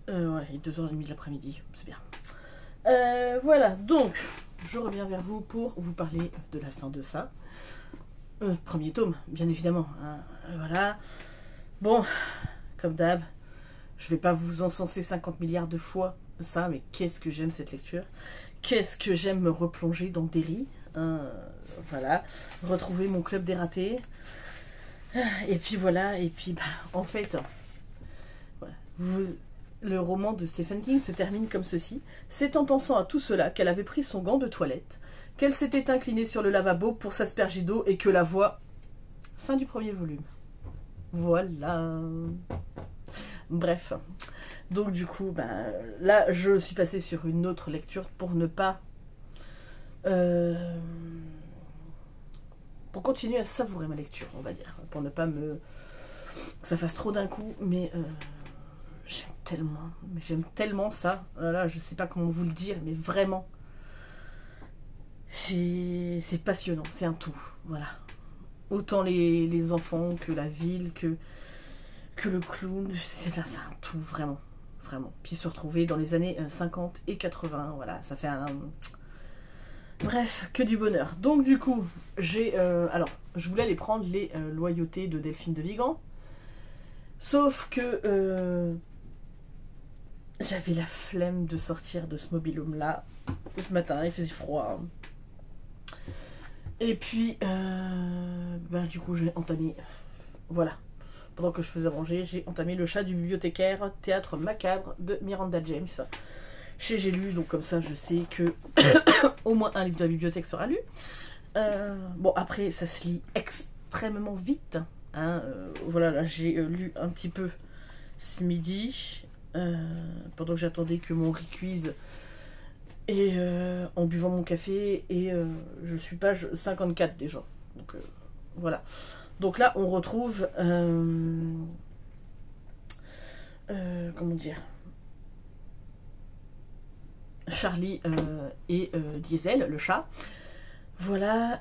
Ouais, il est 2h30 de l'après-midi, c'est bien. Voilà, donc, je reviens vers vous pour vous parler de la fin de ça. Premier tome, bien évidemment. Hein, voilà. Bon, comme d'hab, je vais pas vous encenser 50 milliards de fois ça, mais qu'est-ce que j'aime cette lecture. Qu'est-ce que j'aime me replonger dans Derry. Voilà, retrouver mon club des ratés. Et puis voilà, et puis en fait, voilà, le roman de Stephen King se termine comme ceci. C'est en pensant à tout cela qu'elle avait pris son gant de toilette, qu'elle s'était inclinée sur le lavabo pour s'asperger d'eau et que la voix... Fin du premier volume. Voilà. Bref. Donc du coup, là, je suis passée sur une autre lecture pour ne pas... pour continuer à savourer ma lecture, on va dire. Pour ne pas que ça fasse trop d'un coup, mais... j'aime tellement ça. Là, je sais pas comment vous le dire, mais vraiment, c'est passionnant, c'est un tout. Voilà. Autant les enfants que la ville, que le clown, c'est un tout, vraiment. Vraiment. Puis se retrouver dans les années 50 et 80, voilà, ça fait un... Bref, que du bonheur. Donc du coup, alors, je voulais aller prendre les loyautés de Delphine de Vigan, sauf que... j'avais la flemme de sortir de ce mobil-home là. Ce matin, il faisait froid. Et puis, du coup, j'ai entamé... Voilà. Pendant que je faisais manger, j'ai entamé Le Chat du bibliothécaire, théâtre macabre de Miranda James. J'ai lu, donc comme ça, je sais que au moins un livre de la bibliothèque sera lu. Bon, après, ça se lit extrêmement vite. Hein. Voilà, là, j'ai lu un petit peu ce midi. Pendant que j'attendais que mon riz cuise et en buvant mon café, et je suis page 54 déjà, donc voilà. Donc là on retrouve comment dire, Charlie et Diesel, le chat. Voilà,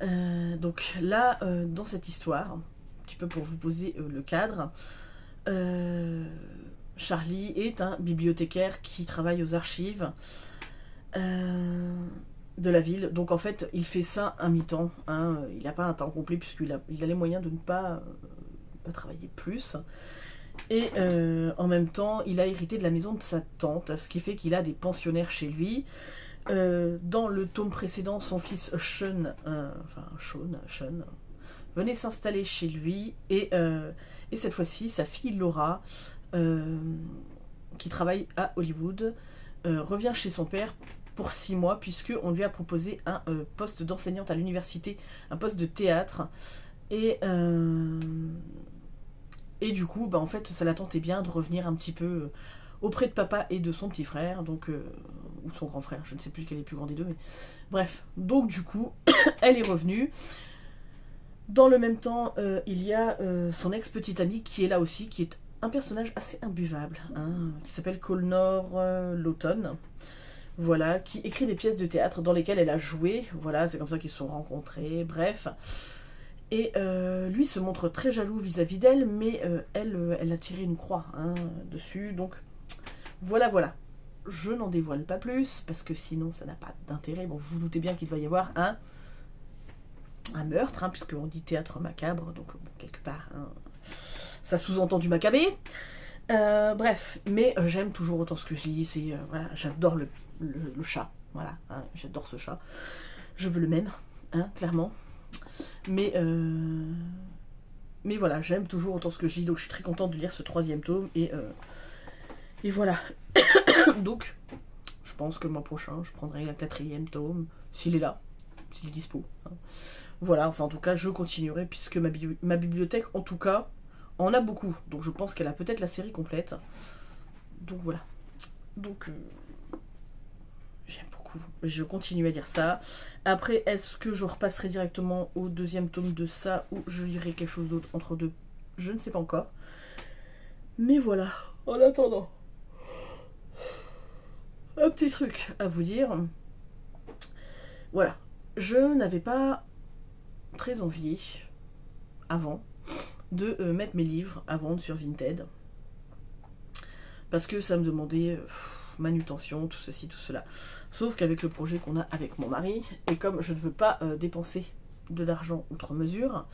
donc là dans cette histoire, un petit peu pour vous poser le cadre, Charlie est un bibliothécaire qui travaille aux archives de la ville. Donc en fait, il fait ça à mi-temps. Hein. Il n'a pas un temps complet puisqu'il a les moyens de ne pas travailler plus. Et en même temps, il a hérité de la maison de sa tante, ce qui fait qu'il a des pensionnaires chez lui. Dans le tome précédent, son fils Sean, venait s'installer chez lui. Et cette fois-ci, sa fille Laura... qui travaille à Hollywood, revient chez son père pour 6 mois, puisqu'on lui a proposé un poste d'enseignante à l'université, un poste de théâtre. Et du coup, bah, en fait, ça la tentait bien de revenir un petit peu auprès de papa et de son petit frère, donc ou son grand frère, je ne sais plus quel est le plus grand des deux, mais bref. Donc du coup, elle est revenue. Dans le même temps, il y a son ex-petite amie qui est là aussi, qui est un personnage assez imbuvable, hein, qui s'appelle Colnor Lawton. Voilà, qui écrit des pièces de théâtre dans lesquelles elle a joué. Voilà, c'est comme ça qu'ils se sont rencontrés, bref. Et lui se montre très jaloux vis-à-vis d'elle, mais elle a tiré une croix dessus, donc voilà, voilà. Je n'en dévoile pas plus, parce que sinon ça n'a pas d'intérêt. Bon, vous vous doutez bien qu'il va y avoir un meurtre, puisqu'on dit théâtre macabre, donc bon, quelque part, ça sous-entend du macabé. Bref, mais j'aime toujours autant ce que je lis, voilà, j'adore le chat, voilà, j'adore ce chat. Je veux le même, clairement. Mais voilà, j'aime toujours autant ce que je lis, donc je suis très contente de lire ce 3e tome, et voilà. Donc, je pense que le mois prochain, je prendrai un 4e tome, s'il est là, s'il est dispo. Voilà, enfin en tout cas, je continuerai, puisque ma bibliothèque, en tout cas, en a beaucoup. Donc je pense qu'elle a peut-être la série complète. Donc voilà. Donc, j'aime beaucoup. Je continue à lire ça. Après, est-ce que je repasserai directement au 2e tome de ça, ou je lirai quelque chose d'autre entre deux? Je ne sais pas encore. Mais voilà, en attendant, un petit truc à vous dire. Voilà, je n'avais pas très envie, avant, de mettre mes livres à vendre sur Vinted. Parce que ça me demandait manutention, tout ceci, tout cela. Sauf qu'avec le projet qu'on a avec mon mari, et comme je ne veux pas dépenser de l'argent outre mesure,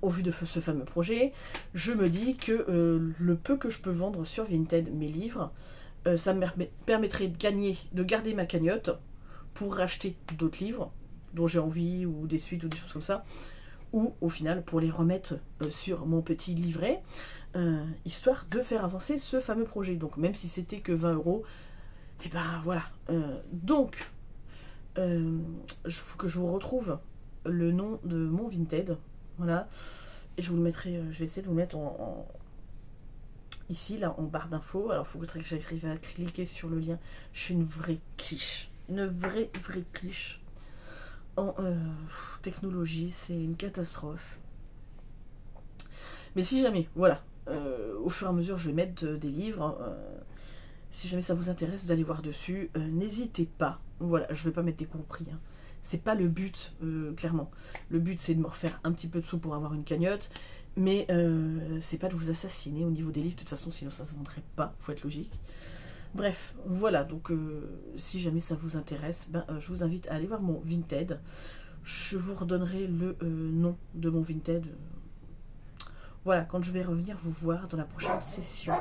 au vu de ce fameux projet, je me dis que le peu que je peux vendre sur Vinted, mes livres, ça me permettrait de garder ma cagnotte pour racheter d'autres livres dont j'ai envie, ou des suites, ou des choses comme ça, ou au final pour les remettre sur mon petit livret, histoire de faire avancer ce fameux projet. Donc même si c'était que 20 €, et ben voilà. Donc, il faut que je vous retrouve le nom de mon Vinted, voilà, et je vous le mettrai, je vais essayer de vous le mettre ici, là, en barre d'infos. Alors, il faut que j'arrive à cliquer sur le lien. Je suis une vraie quiche. Une vraie quiche. En technologie, c'est une catastrophe. Mais si jamais, voilà, au fur et à mesure, je vais mettre des livres. Si jamais ça vous intéresse d'aller voir dessus, n'hésitez pas. Voilà, je vais pas mettre des gros prix. C'est pas le but, clairement. Le but, c'est de me refaire un petit peu de sous pour avoir une cagnotte. Mais c'est pas de vous assassiner au niveau des livres, de toute façon, sinon ça se vendrait pas, faut être logique. Bref, voilà, donc si jamais ça vous intéresse, je vous invite à aller voir mon Vinted. Je vous redonnerai le nom de mon Vinted. Voilà, quand je vais revenir vous voir dans la prochaine session.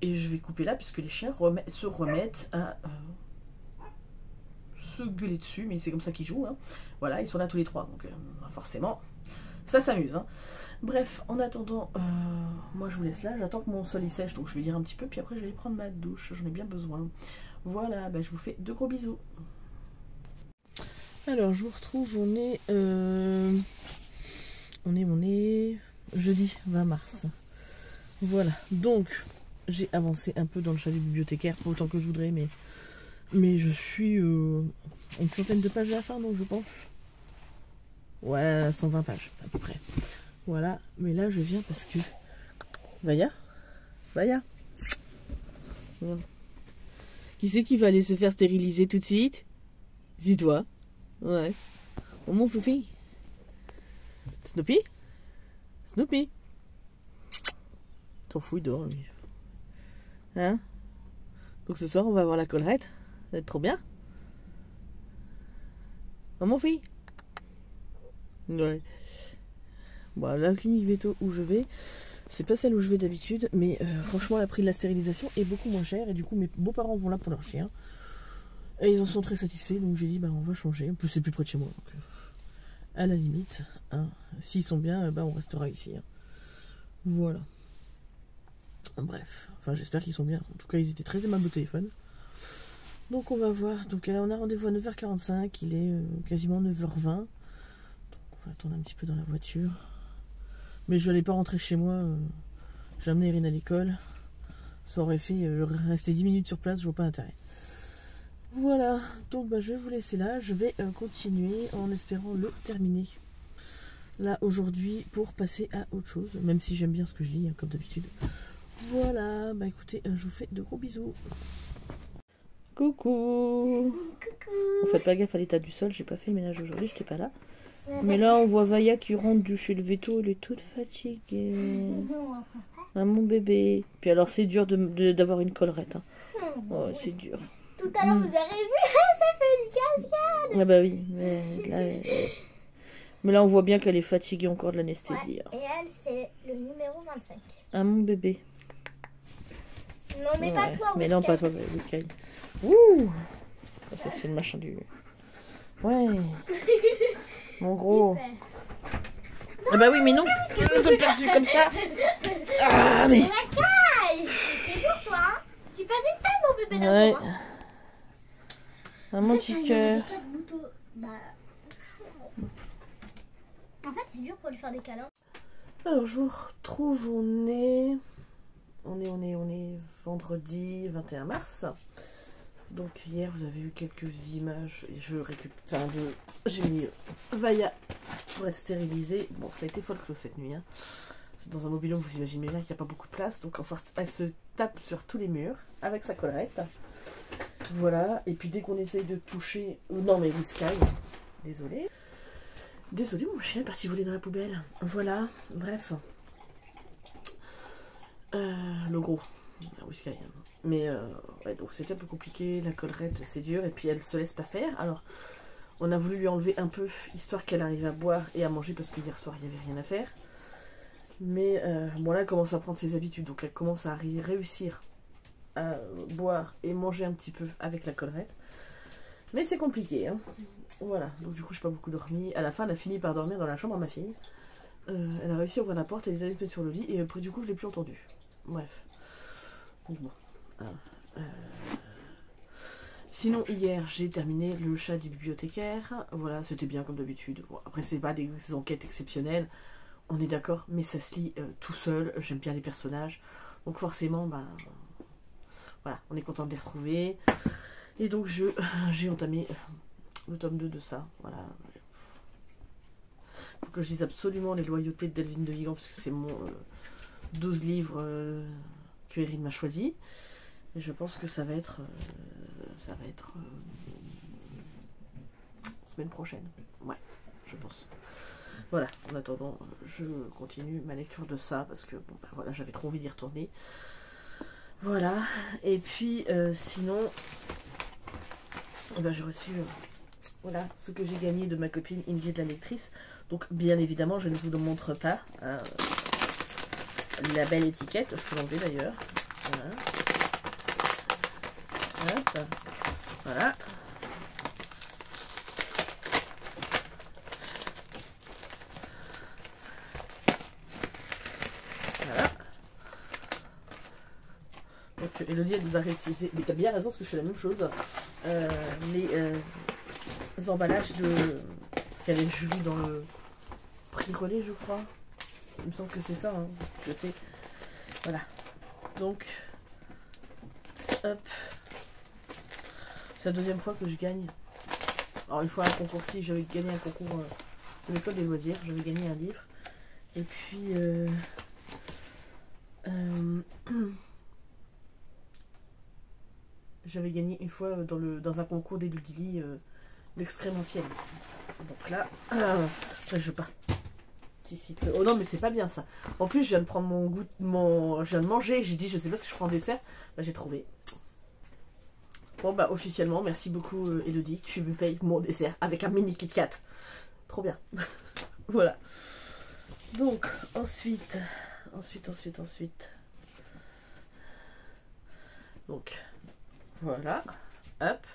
Et je vais couper là, puisque les chiens se remettent à se gueuler dessus, mais c'est comme ça qu'ils jouent. Voilà, ils sont là tous les trois, donc forcément... ça s'amuse. Bref, en attendant, moi je vous laisse là. J'attends que mon sol il sèche, donc je vais lire un petit peu. Puis après, je vais aller prendre ma douche. J'en ai bien besoin. Voilà, je vous fais de gros bisous. Alors, je vous retrouve. On est jeudi 20 mars. Voilà, donc j'ai avancé un peu dans le chalet bibliothécaire, pas autant que je voudrais, mais je suis une centaine de pages à la fin, donc je pense. Ouais, 120 pages, à peu près. Voilà, mais là, je viens parce que... Vaya. Voilà. Qui c'est qui va aller se faire stériliser tout de suite? C'est toi. Ouais. Oh, mon foufi. Snoopy? Snoopy. T'en fous, il dort, lui. Donc ce soir, on va avoir la collerette. Ça va être trop bien. Oh, mon fille. Ouais. Bon, la clinique Veto où je vais, c'est pas celle où je vais d'habitude, mais franchement, le prix de la stérilisation est beaucoup moins cher, et du coup, mes beaux-parents vont là pour leur chien. Et ils en sont très satisfaits, donc j'ai dit, on va changer. En plus, c'est plus près de chez moi, donc à la limite, s'ils sont bien, on restera ici. Voilà. Bref, enfin, j'espère qu'ils sont bien. En tout cas, ils étaient très aimables au téléphone. Donc on va voir. Donc on a rendez-vous à 9h45. Il est quasiment 9h20. Donc on va attendre un petit peu dans la voiture. Mais je n'allais pas rentrer chez moi. J'ai amené Erin à l'école. Ça aurait fait rester 10 minutes sur place. Je vois pas l'intérêt. Voilà. Donc bah, je vais vous laisser là. Je vais continuer en espérant le terminer. Là aujourd'hui pour passer à autre chose. Même si j'aime bien ce que je lis hein, comme d'habitude. Voilà. Bah écoutez, je vous fais de gros bisous. Coucou. Coucou. On fait pas gaffe à l'état du sol, j'ai pas fait le ménage aujourd'hui, j'étais pas là. Mais là on voit Vaya qui rentre du chez le veto, elle est toute fatiguée. Ah, mon bébé. Puis alors c'est dur d'avoir une collerette. Hein. Oh, c'est dur. Tout à l'heure vous avez vu, ça fait une cascade. Ah bah oui, mais là on voit bien qu'elle est fatiguée encore de l'anesthésie. Ouais, et elle c'est le numéro 25. Ah mon bébé. Non mais pas toi, mais Whisky. non pas toi, Whisky. Ouh. Ça c'est le machin du... Ouais. Mon gros. Ah bah oui mais non. De perdu comme ça. Ah mais... C'est pour toi, hein. Tu passes une table mon bébé Ouais. d'amour. Ah mon petit cœur. Bah... En fait c'est dur pour lui faire des câlins. Alors je vous retrouve, on est vendredi 21 mars. Donc hier vous avez eu quelques images et je récupère j'ai mis Vaya pour être stérilisée. Bon ça a été folklore cette nuit. Hein. C'est dans un mobil-home, vous imaginez bien qu'il n'y a pas beaucoup de place. Donc en force elle se tape sur tous les murs avec sa collerette. Voilà, et puis dès qu'on essaye de toucher... non mais Whisky, désolé. Désolé, mon chien est parti voler dans la poubelle. Voilà, bref. Le gros, Whisky. Mais ouais, donc c'était un peu compliqué, la collerette c'est dur, et puis elle se laisse pas faire. Alors, on a voulu lui enlever un peu, histoire qu'elle arrive à boire et à manger, parce que hier soir il n'y avait rien à faire. Mais bon là elle commence à prendre ses habitudes, donc elle commence à réussir à boire et manger un petit peu avec la collerette. Mais c'est compliqué, hein. Voilà, donc du coup j'ai pas beaucoup dormi. À la fin elle a fini par dormir dans la chambre à ma fille. Elle a réussi à ouvrir la porte, elle les a mis sur le lit et après du coup je l'ai plus entendu. Bref. Donc bon. Sinon hier j'ai terminé le chat du bibliothécaire. Voilà, c'était bien comme d'habitude. Bon, après c'est pas des enquêtes exceptionnelles, on est d'accord, mais ça se lit tout seul. J'aime bien les personnages. Donc forcément, bah, voilà, on est content de les retrouver. Et donc j'ai entamé le tome 2 de ça. Voilà. Il faut que je lise absolument les loyautés de Delphine de Vigan, parce que c'est mon 12 livres que Erin m'a choisi. Et je pense que ça va être semaine prochaine. Ouais, je pense. Voilà, en attendant, je continue ma lecture de ça, parce que bon, bah, voilà, j'avais trop envie d'y retourner. Voilà, et puis sinon, ben, j'ai reçu voilà, ce que j'ai gagné de ma copine Ingrid la lectrice. Donc bien évidemment, je ne vous le montre pas. Hein, la belle étiquette, je peux l'enlever d'ailleurs. Voilà. Hop. Voilà. Voilà. Donc Elodie, elle nous a réutilisé, mais tu as bien raison parce que je fais la même chose, les emballages de ce qu'avait Julie dans le prix relais, je crois. Il me semble que c'est ça, hein, que je fais. Voilà. Donc, hop. C'est la deuxième fois que je gagne. Alors, une fois un concours, si j'avais gagné un concours de l'école des loisirs, j'avais gagné un livre. Et puis, j'avais gagné une fois dans un concours d'Eludili l'excrémentiel. Donc là, je participe. Oh non, mais c'est pas bien ça. En plus, je viens de prendre je viens de manger. J'ai dit, je sais pas ce que je prends en dessert. Bah, j'ai trouvé. Bon, bah, officiellement, merci beaucoup, Elodie. Tu me payes mon dessert avec un mini Kit Kat. Trop bien. Voilà. Donc, ensuite. Donc, voilà. Hop.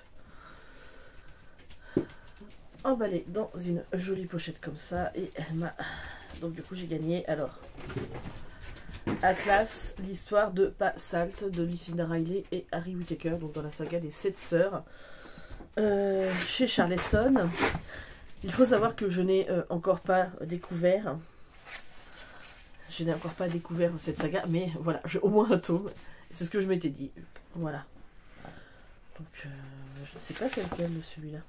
Emballé dans une jolie pochette comme ça. Et elle m'a... Donc, du coup, j'ai gagné. Alors, Atlas, l'histoire de Pas Salt de Lucinda Riley et Harry Whittaker, donc dans la saga des 7 sœurs, chez Charleston. Il faut savoir que je n'ai encore pas découvert. Je n'ai encore pas découvert cette saga, mais voilà, j'ai au moins un tome. C'est ce que je m'étais dit. Voilà. Donc, je ne sais pas c'est lequel de celui-là.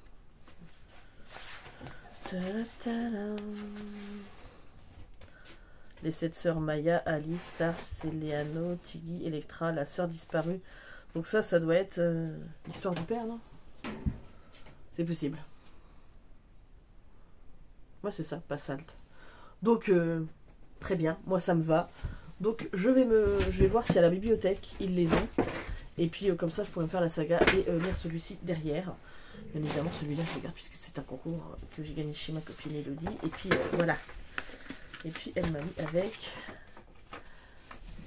Les 7 sœurs Maya, Alice, Star, Céléano, Tiggy, Electra, la sœur disparue. Donc ça doit être l'histoire du père, non? C'est possible. Ouais, c'est ça, Pas Salt. Donc, très bien, moi ça me va. Donc, je vais voir si à la bibliothèque, ils les ont. Et puis, comme ça, je pourrais me faire la saga et lire celui-ci derrière. Bien évidemment, celui-là, je regarde puisque c'est un concours que j'ai gagné chez ma copine Elodie. Et puis, voilà. Et puis, elle m'a mis avec...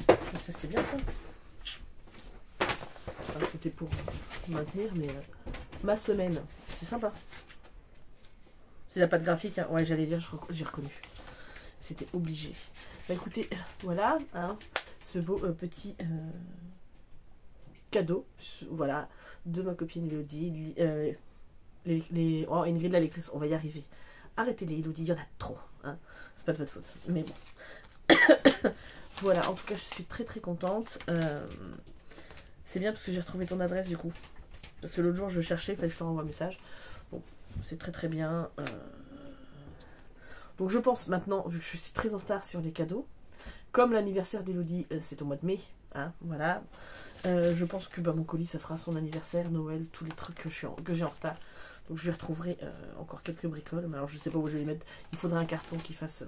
Ça, c'est bien, ça. Enfin, c'était pour maintenir, mais... ma semaine. C'est sympa. C'est la pâte graphique, hein. Ouais, j'allais dire, j'ai reconnu. C'était obligé. Bah écoutez, voilà, hein, ce beau petit cadeau, voilà, de ma copine Elodie. Oh, Ingrid la lectrice, on va y arriver. Arrêtez-les, Elodie, il y en a trop. Hein. C'est pas de votre faute, mais bon. Voilà, en tout cas, je suis très très contente. C'est bien parce que j'ai retrouvé ton adresse du coup. Parce que l'autre jour, je cherchais, il fallait que je te renvoie un message. Bon, c'est très très bien. Donc je pense maintenant, vu que je suis très en retard sur les cadeaux, comme l'anniversaire d'Elodie, c'est au mois de mai, hein, voilà. Je pense que mon colis, ça fera son anniversaire, Noël, tous les trucs que j'ai en retard. Donc je lui retrouverai encore quelques bricoles, mais alors je sais pas où je vais les mettre. Il faudra un carton qui fasse...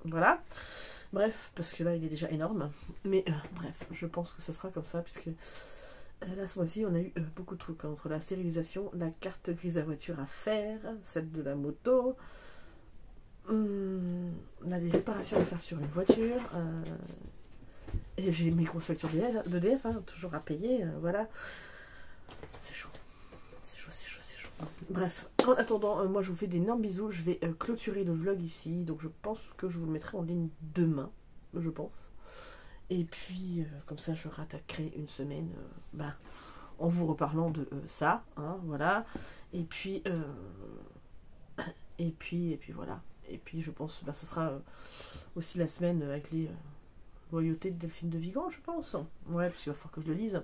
voilà. Bref, parce que là, il est déjà énorme. Mais bref, je pense que ça sera comme ça, puisque... là, ce mois-ci, on a eu beaucoup de trucs, hein, entre la stérilisation, la carte grise à voiture à faire, celle de la moto, on a des réparations à faire sur une voiture, et j'ai mes grosses factures d'EDF, hein, toujours à payer, voilà. C'est chaud. C'est chaud, c'est chaud, c'est chaud. Bref, en attendant, moi je vous fais d'énormes bisous, je vais clôturer le vlog ici, donc je pense que je vous le mettrai en ligne demain, je pense. Et puis, comme ça, je rattaquerai une semaine en vous reparlant de ça, hein, voilà. Et puis, voilà. Et puis, je pense que ce sera aussi la semaine avec les loyautés de Delphine de Vigan, je pense. Ouais, parce qu'il va falloir que je le lise.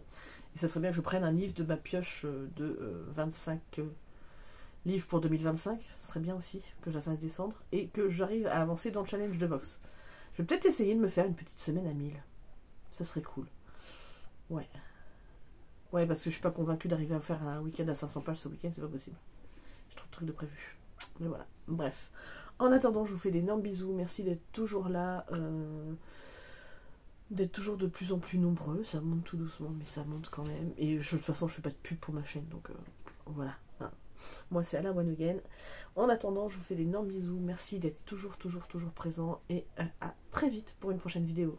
Et ça serait bien que je prenne un livre de ma pioche de 25 livres pour 2025. Ce serait bien aussi que je la fasse descendre. Et que j'arrive à avancer dans le challenge de Vox. Je vais peut-être essayer de me faire une petite semaine à 1000. Ça serait cool. Ouais. Ouais, parce que je suis pas convaincue d'arriver à faire un week-end à 500 pages ce week-end, c'est pas possible. J'ai trop de trucs de prévu. Mais voilà. Bref. En attendant, je vous fais d'énormes bisous. Merci d'être toujours là. D'être toujours de plus en plus nombreux. Ça monte tout doucement, mais ça monte quand même. Et de toute façon, je fais pas de pub pour ma chaîne. Donc voilà. Hein. Moi, c'est Alain One Again. En attendant, je vous fais d'énormes bisous. Merci d'être toujours présent. Et à très vite pour une prochaine vidéo.